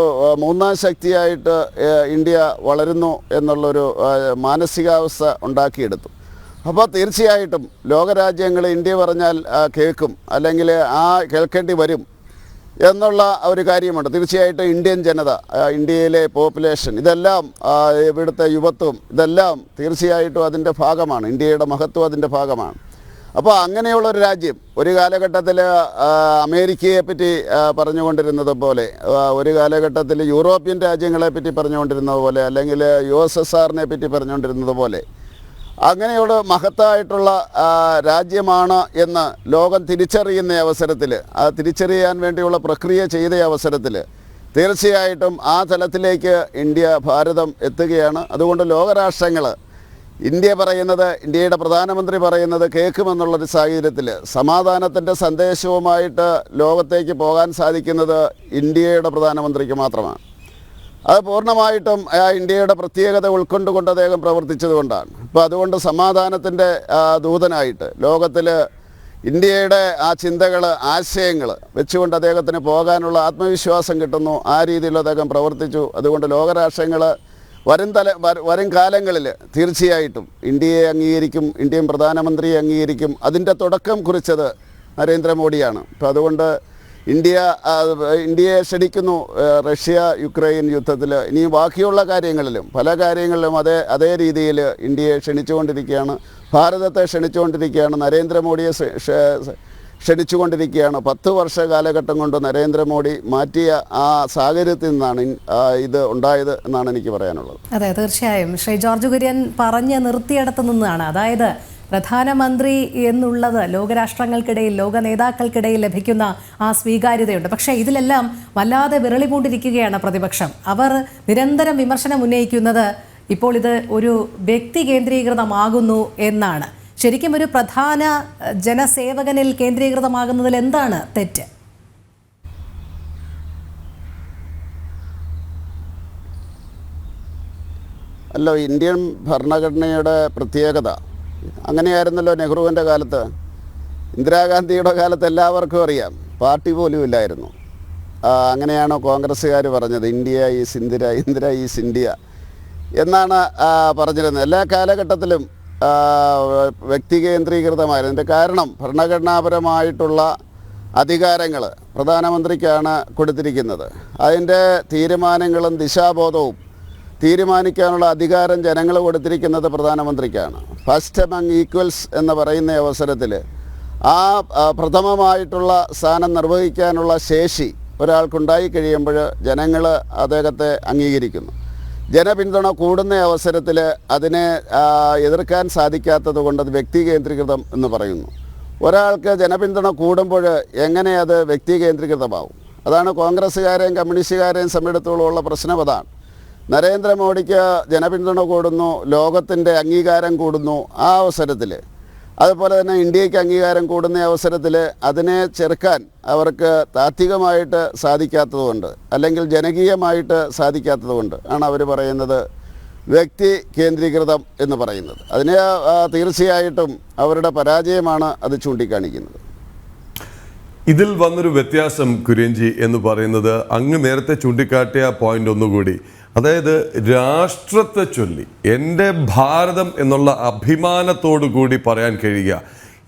3ാം ശക്തിയായിട്ട് ഇന്ത്യ വളരുന്നു എന്നുള്ളൊരു മാനസികാവസ്ഥ ഉണ്ടാക്കിയെടുത്തു. അപ്പോൾ തീർച്ചയായിട്ടും ലോകരാജ്യങ്ങൾ ഇന്ത്യ പറഞ്ഞാൽ കേൾക്കും, അല്ലെങ്കിൽ കേൾക്കേണ്ടി വരും എന്നുള്ള ഒരു കാര്യമുണ്ട്. തീർച്ചയായിട്ടും ഇന്ത്യൻ ജനത, ഇന്ത്യയിലെ പോപ്പുലേഷൻ, ഇതെല്ലാം ഇവിടുത്തെ യുവത്വം, ഇതെല്ലാം തീർച്ചയായിട്ടും അതിൻ്റെ ഭാഗമാണ്, ഇന്ത്യയുടെ മഹത്വം അതിൻ്റെ ഭാഗമാണ്. അപ്പോൾ അങ്ങനെയുള്ളൊരു രാജ്യം ഒരു കാലഘട്ടത്തിൽ അമേരിക്കയെ പറ്റി പറഞ്ഞുകൊണ്ടിരുന്നത് പോലെ, ഒരു കാലഘട്ടത്തിൽ യൂറോപ്യൻ രാജ്യങ്ങളെ പറ്റി പറഞ്ഞുകൊണ്ടിരുന്നത് പോലെ, അല്ലെങ്കിൽ USSRനെ പറ്റി പറഞ്ഞുകൊണ്ടിരുന്നത് പോലെ, അങ്ങനെയുള്ള മഹത്തായിട്ടുള്ള രാജ്യമാണ് എന്ന് ലോകം തിരിച്ചറിയുന്ന അവസരത്തിൽ, തിരിച്ചറിയാൻ വേണ്ടിയുള്ള പ്രക്രിയ ചെയ്ത അവസരത്തിൽ തീർച്ചയായിട്ടും ആ തലത്തിലേക്ക് ഭാരതം എത്തുകയാണ്. അതുകൊണ്ട് ലോകരാഷ്ട്രങ്ങൾ ഇന്ത്യയുടെ പ്രധാനമന്ത്രി പറയുന്നത് കേൾക്കുമെന്നുള്ളൊരു സാഹചര്യത്തിൽ സമാധാനത്തിൻ്റെ സന്ദേശവുമായിട്ട് ലോകത്തേക്ക് പോകാൻ സാധിക്കുന്നത് ഇന്ത്യയുടെ പ്രധാനമന്ത്രിക്ക് മാത്രമാണ്. അത് പൂർണ്ണമായിട്ടും ഇന്ത്യയുടെ പ്രത്യേകത ഉൾക്കൊണ്ടുകൊണ്ട് അദ്ദേഹം പ്രവർത്തിച്ചതുകൊണ്ടാണ്. അപ്പോൾ അതുകൊണ്ട് സമാധാനത്തിൻ്റെ ദൂതനായിട്ട് ലോകത്തിൽ ഇന്ത്യയുടെ ആ ചിന്തകൾ, ആശയങ്ങൾ വെച്ചുകൊണ്ട് അദ്ദേഹത്തിന് പോകാനുള്ള ആത്മവിശ്വാസം കിട്ടുന്നു. ആ രീതിയിൽ അദ്ദേഹം പ്രവർത്തിച്ചു. അതുകൊണ്ട് ലോകരാഷ്ട്രങ്ങൾ വരും കാലങ്ങളിൽ തീർച്ചയായിട്ടും ഇന്ത്യയെ അംഗീകരിക്കും, ഇന്ത്യൻ പ്രധാനമന്ത്രിയെ അംഗീകരിക്കും. അതിൻ്റെ തുടക്കം കുറിച്ചത് നരേന്ദ്രമോദിയാണ്. അപ്പോൾ അതുകൊണ്ട് ഇന്ത്യയെ ക്ഷണിക്കുന്നു റഷ്യ-യുക്രൈൻ യുദ്ധത്തിൽ. ഇനി ബാക്കിയുള്ള കാര്യങ്ങളിലും പല കാര്യങ്ങളിലും അതേ രീതിയിൽ ഇന്ത്യയെ ക്ഷണിച്ചുകൊണ്ടിരിക്കുകയാണ്, ഭാരതത്തെ ക്ഷണിച്ചുകൊണ്ടിരിക്കുകയാണ്, നരേന്ദ്രമോദിയെ ക്ഷണിച്ചുകൊണ്ടിരിക്കുകയാണ്. 10 വർഷ കാലഘട്ടം കൊണ്ട് നരേന്ദ്രമോദി മാറ്റിയ ആ സാഹചര്യത്തിൽ നിന്നാണ് ഇത് ഉണ്ടായത് എന്നാണ് എനിക്ക് പറയാനുള്ളത്. അതെ, തീർച്ചയായും ശ്രീ ജോർജ് കുര്യൻ പറഞ്ഞ് നിർത്തിയിടത്ത് നിന്നാണ്, അതായത് പ്രധാനമന്ത്രി എന്നുള്ളത് ലോകരാഷ്ട്രങ്ങൾക്കിടയിൽ, ലോക നേതാക്കൾക്കിടയിൽ ലഭിക്കുന്ന ആ സ്വീകാര്യതയുണ്ട്. പക്ഷേ ഇതിലെല്ലാം വല്ലാതെ വിരളി പൂണ്ടിരിക്കുകയാണ് പ്രതിപക്ഷം. അവർ നിരന്തരം വിമർശനം ഉന്നയിക്കുന്നത് ഇപ്പോൾ ഇത് ഒരു വ്യക്തി കേന്ദ്രീകൃതമാകുന്നു എന്നാണ്. ശരിക്കും ഒരു പ്രധാന ജനസേവകനിൽ കേന്ദ്രീകൃതമാകുന്നതിൽ എന്താണ് തെറ്റ്? അല്ലോ, ഇന്ത്യൻ ഭരണഘടനയുടെ പ്രത്യേകത അങ്ങനെയായിരുന്നല്ലോ. നെഹ്റുവിൻ്റെ കാലത്ത്, ഇന്ദിരാഗാന്ധിയുടെ കാലത്ത് എല്ലാവർക്കും അറിയാം, പാർട്ടി പോലും ഇല്ലായിരുന്നു. അങ്ങനെയാണോ കോൺഗ്രസ്സുകാർ പറഞ്ഞത്, India is Indira, Indira is India എന്നാണ് പറഞ്ഞിരുന്നത്. എല്ലാ കാലഘട്ടത്തിലും വ്യക്തി കേന്ദ്രീകൃതമായിരുന്നു. ഇതിൻ്റെ കാരണം ഭരണഘടനാപരമായിട്ടുള്ള അധികാരങ്ങൾ പ്രധാനമന്ത്രിക്കാണ് കൊടുത്തിരിക്കുന്നത്. അതിൻ്റെ തീരുമാനങ്ങളും ദിശാബോധവും തീരുമാനിക്കാനുള്ള അധികാരം ജനങ്ങൾ കൊടുത്തിരിക്കുന്നത് പ്രധാനമന്ത്രിക്കാണ്. ഫസ്റ്റ് എമംഗ് ഈക്വൽസ് എന്ന് പറയുന്ന അവസരത്തിൽ ആ പ്രഥമമായിട്ടുള്ള സ്ഥാനം നിർവഹിക്കാനുള്ള ശേഷി ഒരാൾക്കുണ്ടായി കഴിയുമ്പോൾ ജനങ്ങൾ അദ്ദേഹത്തെ അംഗീകരിക്കുന്നു. ജനപിന്തുണ കൂടുന്ന അവസരത്തിൽ അതിനെ എതിർക്കാൻ സാധിക്കാത്തത് കൊണ്ട് അത് വ്യക്തി കേന്ദ്രീകൃതം എന്ന് പറയുന്നു. ഒരാൾക്ക് ജനപിന്തുണ കൂടുമ്പോൾ എങ്ങനെ അത് വ്യക്തി കേന്ദ്രീകൃതമാവും? അതാണ് കോൺഗ്രസ്സുകാരെയും കമ്മ്യൂണിസ്റ്റുകാരെയും സംബന്ധിച്ചിടത്തോളം ഉള്ള പ്രശ്നം. അതാണ് നരേന്ദ്രമോദിക്ക് ജനപിന്തുണ കൂടുന്നു, ലോകത്തിൻ്റെ അംഗീകാരം കൂടുന്നു. ആ അവസരത്തിൽ അതുപോലെ തന്നെ ഇന്ത്യക്ക് അംഗീകാരം കൂടുന്ന അവസരത്തിൽ അതിനെ ചെറുക്കാൻ അവർക്ക് താത്വികമായിട്ട് സാധിക്കാത്തതുകൊണ്ട് അല്ലെങ്കിൽ ജനകീയമായിട്ട് സാധിക്കാത്തതുകൊണ്ട് ആണ് അവർ പറയുന്നത് വ്യക്തി കേന്ദ്രീകൃതം എന്ന് പറയുന്നത്. അതിനെ തീർച്ചയായിട്ടും അവരുടെ പരാജയമാണ് അത് ചൂണ്ടിക്കാണിക്കുന്നത്. ഇതിൽ വന്നൊരു വ്യത്യാസം കുര്യൻജി എന്ന് പറയുന്നത് അങ്ങ് നേരത്തെ ചൂണ്ടിക്കാട്ടിയ പോയിന്റ് ഒന്നുകൂടി, അതായത് രാഷ്ട്രത്തെ ചൊല്ലി എൻ്റെ ഭാരതം എന്നുള്ള അഭിമാനത്തോടു കൂടി പറയാൻ കഴിയുക.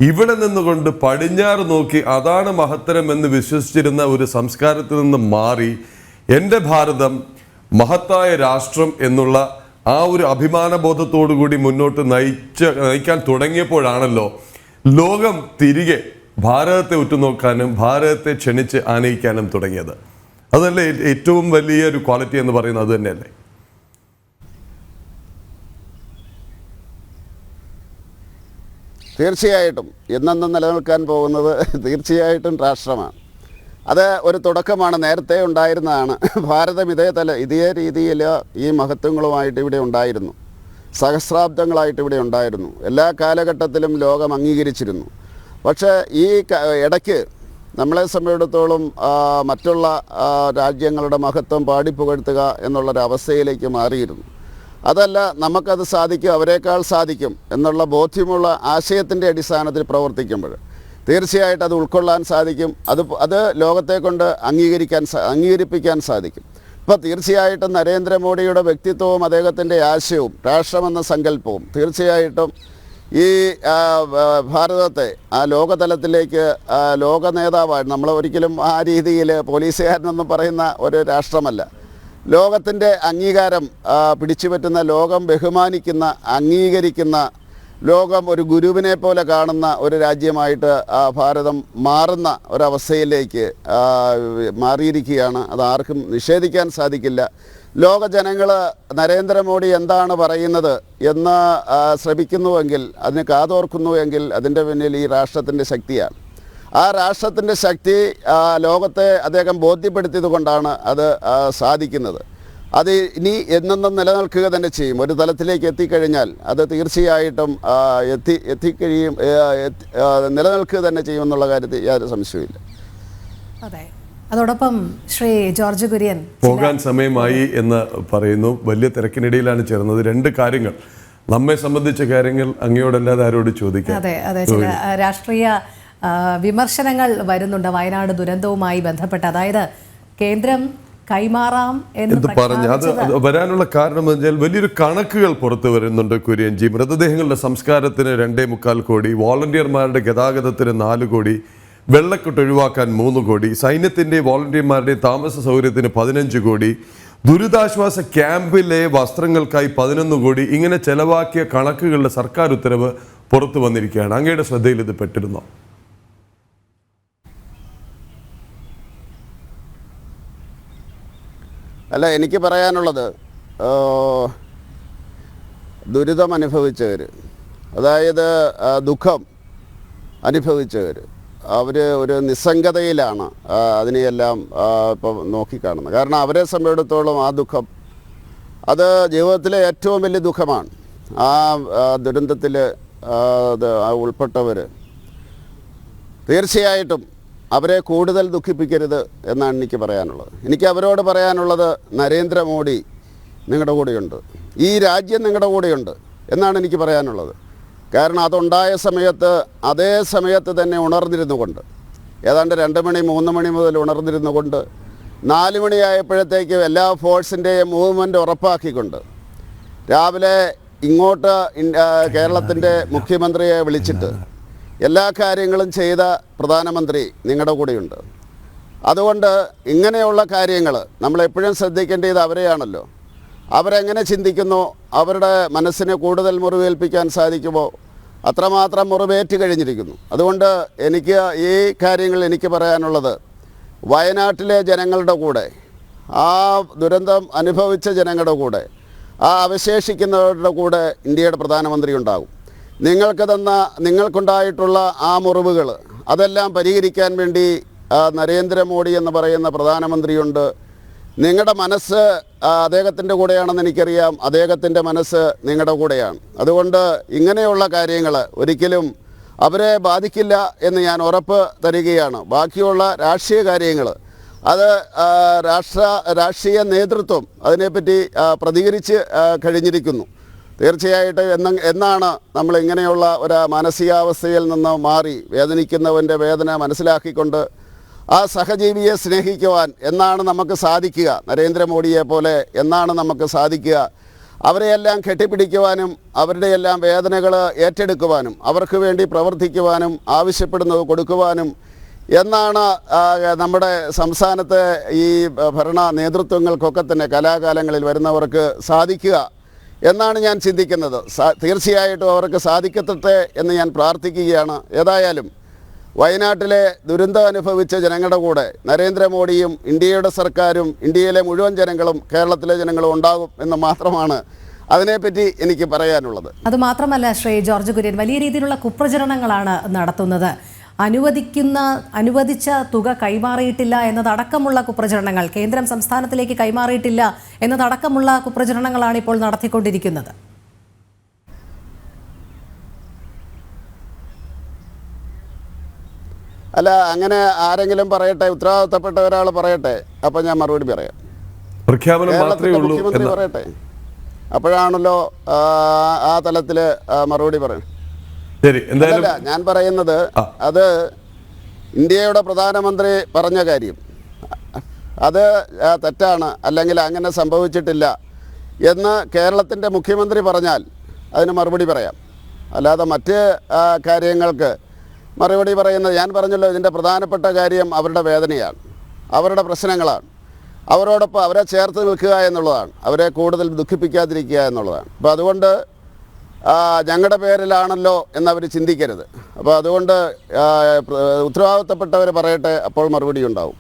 ഇവിടെ നിന്നുകൊണ്ട് പടിഞ്ഞാറ് നോക്കി അതാണ് മഹത്തരം എന്ന് വിശ്വസിച്ചിരുന്ന ഒരു സംസ്കാരത്തിൽ നിന്ന് മാറി എൻ്റെ ഭാരതം മഹത്തായ രാഷ്ട്രം എന്നുള്ള ആ ഒരു അഭിമാനബോധത്തോടു കൂടി മുന്നോട്ട് നയിക്കാൻ തുടങ്ങിയപ്പോഴാണല്ലോ ലോകം തിരികെ ഭാരതത്തെ ഉറ്റുനോക്കാനും ഭാരതത്തെ ക്ഷണിച്ച് ആനയിക്കാനും തുടങ്ങിയത്. അതല്ലേ ഏറ്റവും വലിയൊരു ക്വാളിറ്റി എന്ന് പറയുന്നത്? അത് തന്നെയല്ലേ? തീർച്ചയായിട്ടും എന്നെന്നും നിലനിൽക്കാൻ പോകുന്നത് തീർച്ചയായിട്ടും രാഷ്ട്രമാണ്. അത് ഒരു തുടക്കമാണ്, നേരത്തെ ഉണ്ടായിരുന്നതാണ്. ഭാരതം ഇതേ രീതിയിൽ ഈ മഹത്വങ്ങളുമായിട്ട് ഇവിടെ ഉണ്ടായിരുന്നു, സഹസ്രാബ്ദങ്ങളായിട്ട് ഇവിടെ ഉണ്ടായിരുന്നു. എല്ലാ കാലഘട്ടത്തിലും ലോകം അംഗീകരിച്ചിരുന്നു. പക്ഷേ ഈ ഇടയ്ക്ക് നമ്മളെ സംബന്ധിച്ചിടത്തോളം മറ്റുള്ള രാജ്യങ്ങളുടെ മഹത്വം പാടിപ്പുകഴ്ത്തുക എന്നുള്ളൊരവസ്ഥയിലേക്ക് മാറിയിരുന്നു. അതല്ല, നമുക്കത് സാധിക്കും, അവരെക്കാൾ സാധിക്കും എന്നുള്ള ബോധ്യമുള്ള ആശയത്തിൻ്റെ അടിസ്ഥാനത്തിൽ പ്രവർത്തിക്കുമ്പോൾ തീർച്ചയായിട്ടും അത് ഉൾക്കൊള്ളാൻ സാധിക്കും. അത് ലോകത്തെ കൊണ്ട് അംഗീകരിപ്പിക്കാൻ സാധിക്കും. ഇപ്പോൾ തീർച്ചയായിട്ടും നരേന്ദ്രമോദിയുടെ വ്യക്തിത്വവും അദ്ദേഹത്തിൻ്റെ ആശയവും രാഷ്ട്രമെന്ന സങ്കല്പവും തീർച്ചയായിട്ടും ഈ ഭാരതത്തെ ആ ലോകതലത്തിലേക്ക് ലോക നേതാവായി, നമ്മൾ ഒരിക്കലും ആ രീതിയിൽ പോലീസുകാരനെന്നും പറയുന്ന ഒരു രാഷ്ട്രമല്ല, ലോകത്തിൻ്റെ അംഗീകാരം പിടിച്ചുപറ്റുന്ന, ലോകം ബഹുമാനിക്കുന്ന, അംഗീകരിക്കുന്ന, ലോകം ഒരു ഗുരുവിനെ പോലെ കാണുന്ന ഒരു രാജ്യമായിട്ട് ഭാരതം മാറുന്ന ഒരവസ്ഥയിലേക്ക് മാറിയിരിക്കുകയാണ്. അത് ആർക്കും നിഷേധിക്കാൻ സാധിക്കില്ല. ലോക ജനങ്ങൾ നരേന്ദ്രമോദി എന്താണ് പറയുന്നത് എന്ന് ശ്രമിക്കുന്നുവെങ്കിൽ, അതിന് കാതോർക്കുന്നുവെങ്കിൽ അതിൻ്റെ പിന്നിൽ ഈ രാഷ്ട്രത്തിൻ്റെ ശക്തിയാണ്. ആ രാഷ്ട്രത്തിൻ്റെ ശക്തി ലോകത്തെ അദ്ദേഹം ബോധ്യപ്പെടുത്തിയത് കൊണ്ടാണ് അത് സാധിക്കുന്നത്. അത് ഇനി എന്നെന്നും നിലനിൽക്കുക തന്നെ ചെയ്യും. ഒരു തലത്തിലേക്ക് എത്തിക്കഴിഞ്ഞാൽ അത് തീർച്ചയായിട്ടും നിലനിൽക്കുക തന്നെ ചെയ്യുമെന്നുള്ള കാര്യത്തിൽ യാതൊരു സംശയമില്ല. അതെ. അതോടൊപ്പം ശ്രീ ജോർജ് കുര്യൻ, പോകാൻ സമയമായി എന്ന് പറയുന്നു. വലിയ തിരക്കിനിടയിലാണ് ചേർന്നത്. രണ്ട് കാര്യങ്ങൾ, നമ്മെ സംബന്ധിച്ച കാര്യങ്ങൾ അങ്ങയോടല്ലാതെ ആരോട് ചോദിക്കാം. അതെ അതെ, ചില രാഷ്ട്രീയ വിമർശനങ്ങൾ വരുന്നുണ്ട് വയനാട് ദുരന്തവുമായി ബന്ധപ്പെട്ട്. അതായത് കേന്ദ്രം കൈമാറാം എന്ന് പറഞ്ഞു. അത് വരാനുള്ള കാരണം എന്ന് വെച്ചാൽ വലിയൊരു കണക്കുകൾ പുറത്തു വരുന്നുണ്ട് കുര്യൻജി. മൃതദേഹങ്ങളുടെ സംസ്കാരത്തിന് 2.25 കോടി, വോളണ്ടിയർമാരുടെ ഗതാഗതത്തിന് 4 കോടി, വെള്ളക്കെട്ട് ഒഴിവാക്കാൻ 3 കോടി, സൈന്യത്തിൻ്റെ വോളണ്ടിയർമാരുടെ താമസ സൗകര്യത്തിന് 15 കോടി, ദുരിതാശ്വാസ ക്യാമ്പിലെ വസ്ത്രങ്ങൾക്കായി 11 കോടി. ഇങ്ങനെ ചെലവാക്കിയ കണക്കുകളുടെ സർക്കാർ ഉത്തരവ് പുറത്തു വന്നിരിക്കുകയാണ്. അങ്ങയുടെ ശ്രദ്ധയിൽ ഇത് പെട്ടിരുന്നോ? അല്ല, എനിക്ക് പറയാനുള്ളത് ദുരിതം അനുഭവിച്ചവർ, അതായത് ദുഃഖം അനുഭവിച്ചവർ, അവർ ഒരു നിസ്സംഗതയിലാണ് അതിനെയെല്ലാം ഇപ്പം നോക്കിക്കാണുന്നത്. കാരണം അവരെ സംബന്ധിച്ചിടത്തോളം ആ ദുഃഖം അത് ജീവിതത്തിലെ ഏറ്റവും വലിയ ദുഃഖമാണ്. ആ ദുരന്തത്തിൽ ഉൾപ്പെട്ടവർ തീർച്ചയായിട്ടും അവരെ കൂടുതൽ ദുഃഖിപ്പിക്കരുത് എന്നാണ് എനിക്ക് പറയാനുള്ളത്. എനിക്ക് അവരോട് പറയാനുള്ളത്, നരേന്ദ്രമോദി നിങ്ങളുടെ കൂടെയുണ്ട്, ഈ രാജ്യം നിങ്ങളുടെ കൂടെയുണ്ട് എന്നാണ് എനിക്ക് പറയാനുള്ളത്. കാരണം അതുണ്ടായ സമയത്ത് അതേ സമയത്ത് തന്നെ ഉണർന്നിരുന്നു കൊണ്ട്, ഏതാണ്ട് 2 മണി 3 മണി മുതൽ ഉണർന്നിരുന്നു കൊണ്ട് 4 മണിയായപ്പോഴത്തേക്കും എല്ലാ ഫോഴ്സിൻ്റെയും മൂവ്മെൻറ്റ് ഉറപ്പാക്കിക്കൊണ്ട് രാവിലെ ഇങ്ങോട്ട് കേരളത്തിൻ്റെ മുഖ്യമന്ത്രിയെ വിളിച്ചിട്ട് എല്ലാ കാര്യങ്ങളും ചെയ്ത പ്രധാനമന്ത്രി നിങ്ങളുടെ കൂടെയുണ്ട്. അതുകൊണ്ട് ഇങ്ങനെയുള്ള കാര്യങ്ങൾ നമ്മളെപ്പോഴും ശ്രദ്ധിക്കേണ്ടത് അവരെയാണല്ലോ. അവരെങ്ങനെ ചിന്തിക്കുന്നു, അവരുടെ മനസ്സിനെ കൂടുതൽ മുറിവേൽപ്പിക്കാൻ സാധിക്കുമോ അത്രമാത്രം മുറിവേറ്റ് കഴിഞ്ഞിരിക്കുന്നു. അതുകൊണ്ട് എനിക്ക് ഈ കാര്യങ്ങൾ എനിക്ക് പറയാനുള്ളത്, വയനാട്ടിലെ ജനങ്ങളുടെ കൂടെ, ആ ദുരന്തം അനുഭവിച്ച ജനങ്ങളുടെ കൂടെ, ആ അവശേഷിക്കുന്നവരുടെ കൂടെ ഇന്ത്യയുടെ പ്രധാനമന്ത്രി ഉണ്ടാകും. നിങ്ങൾക്കുണ്ടായിട്ടുള്ള ആ മുറിവുകൾ അതെല്ലാം പരിഹരിക്കാൻ വേണ്ടി നരേന്ദ്രമോദി എന്ന് പറയുന്ന പ്രധാനമന്ത്രിയുണ്ട്. നിങ്ങളുടെ മനസ്സ് അദ്ദേഹത്തിൻ്റെ കൂടെയാണെന്ന് എനിക്കറിയാം. അദ്ദേഹത്തിൻ്റെ മനസ്സ് നിങ്ങളുടെ കൂടെയാണ്. അതുകൊണ്ട് ഇങ്ങനെയുള്ള കാര്യങ്ങൾ ഒരിക്കലും അവരെ ബാധിക്കില്ല എന്ന് ഞാൻ ഉറപ്പ് തരികയാണ്. ബാക്കിയുള്ള രാഷ്ട്രീയ കാര്യങ്ങൾ അത് രാഷ്ട്രീയ നേതൃത്വം അതിനെപ്പറ്റി പ്രതികരിച്ച് കഴിഞ്ഞിരിക്കുന്നു. തീർച്ചയായിട്ടും എന്നാണ് നമ്മൾ ഇങ്ങനെയുള്ള ഒരു മാനസികാവസ്ഥയിൽ നിന്ന് മാറി വേദനിക്കുന്നവൻ്റെ വേദന മനസ്സിലാക്കിക്കൊണ്ട് ആ സഹജീവിയെ സ്നേഹിക്കുവാൻ എന്നാണ് നമുക്ക് സാധിക്കുക? നരേന്ദ്രമോദിയെ പോലെ എന്നാണ് നമുക്ക് സാധിക്കുക? അവരെയെല്ലാം കെട്ടിപ്പിടിക്കുവാനും അവരുടെയെല്ലാം വേദനകൾ ഏറ്റെടുക്കുവാനും അവർക്ക് വേണ്ടി പ്രവർത്തിക്കുവാനും ആവശ്യപ്പെടുന്നത് കൊടുക്കുവാനും എന്നാണ് നമ്മുടെ സംസ്ഥാനത്തെ ഈ ഭരണ നേതൃത്വങ്ങൾക്കൊക്കെ തന്നെ കലാകാലങ്ങളിൽ വരുന്നവർക്ക് സാധിക്കുക എന്നാണ് ഞാൻ ചിന്തിക്കുന്നത്. തീർച്ചയായിട്ടും അവർക്ക് സാധിക്കട്ടെ എന്ന് ഞാൻ പ്രാർത്ഥിക്കുകയാണ്. ഏതായാലും വയനാട്ടിലെ ദുരന്തം അനുഭവിച്ച ജനങ്ങളുടെ കൂടെ നരേന്ദ്രമോദിയും ഇന്ത്യയുടെ സർക്കാരും ഇന്ത്യയിലെ മുഴുവൻ ജനങ്ങളും കേരളത്തിലെ ജനങ്ങളും ഉണ്ടാകും എന്ന് മാത്രമാണ് അതിനെപ്പറ്റി എനിക്ക് പറയാനുള്ളത്. അതുമാത്രമല്ല ശ്രീ ജോർജ് കുര്യൻ, വലിയ രീതിയിലുള്ള കുപ്രചരണങ്ങളാണ് നടത്തുന്നത്. അനുവദിച്ച തുക കൈമാറിയിട്ടില്ല എന്നതടക്കമുള്ള കുപ്രചരണങ്ങൾ, കേന്ദ്രം സംസ്ഥാനത്തിലേക്ക് കൈമാറിയിട്ടില്ല എന്നതടക്കമുള്ള കുപ്രചരണങ്ങളാണ് ഇപ്പോൾ നടത്തിക്കൊണ്ടിരിക്കുന്നത്. അല്ല, അങ്ങനെ ആരെങ്കിലും പറയട്ടെ, ഉത്തരവാദിത്തപ്പെട്ട ഒരാൾ പറയട്ടെ, അപ്പം ഞാൻ മറുപടി പറയാം. കേരളത്തിലെ മുഖ്യമന്ത്രി പറയട്ടെ, അപ്പോഴാണല്ലോ ആ തലത്തിൽ മറുപടി പറയാം. അല്ല, ഞാൻ പറയുന്നത് അത് ഇന്ത്യയുടെ പ്രധാനമന്ത്രി പറഞ്ഞ കാര്യം അത് തെറ്റാണ്, അല്ലെങ്കിൽ അങ്ങനെ സംഭവിച്ചിട്ടില്ല എന്ന് കേരളത്തിൻ്റെ മുഖ്യമന്ത്രി പറഞ്ഞാൽ അതിന് മറുപടി പറയാം. അല്ലാതെ മറ്റ് കാര്യങ്ങൾക്ക് മറുപടി പറയുന്നത്, ഞാൻ പറഞ്ഞല്ലോ, ഇതിൻ്റെ പ്രധാനപ്പെട്ട കാര്യം അവരുടെ വേദനയാണ്, അവരുടെ പ്രശ്നങ്ങളാണ്. അവരോടൊപ്പം അവരെ ചേർത്ത് നിൽക്കുക എന്നുള്ളതാണ്, അവരെ കൂടുതൽ ദുഃഖിപ്പിക്കാതിരിക്കുക എന്നുള്ളതാണ്. അപ്പോൾ അതുകൊണ്ട് ഞങ്ങളുടെ പേരിലാണല്ലോ എന്നവർ ചിന്തിക്കരുത്. അപ്പോൾ അതുകൊണ്ട് ഉത്തരവാദിത്തപ്പെട്ടവർ പറയട്ടെ, അപ്പോൾ മറുപടി ഉണ്ടാവും.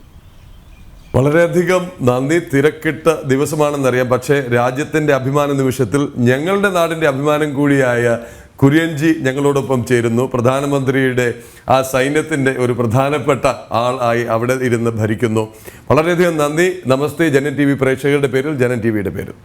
വളരെയധികം നന്ദി. തിരക്കിട്ട ദിവസമാണെന്നറിയാം, പക്ഷേ രാജ്യത്തിൻ്റെ അഭിമാന നിമിഷത്തിൽ ഞങ്ങളുടെ നാടിൻ്റെ അഭിമാനം കൂടിയായ കുര്യൻജി ഞങ്ങളോടൊപ്പം ചേരുന്നു. പ്രധാനമന്ത്രിയുടെ ആ സൈന്യത്തിൻ്റെ ഒരു പ്രധാനപ്പെട്ട ആളായി അവിടെ ഇരുന്ന് ഭരിക്കുന്നു. വളരെയധികം നന്ദി. നമസ്തേ. ജനൻ TV പ്രേക്ഷകരുടെ പേരിൽ, ജനൻ TVയുടെ പേരിൽ.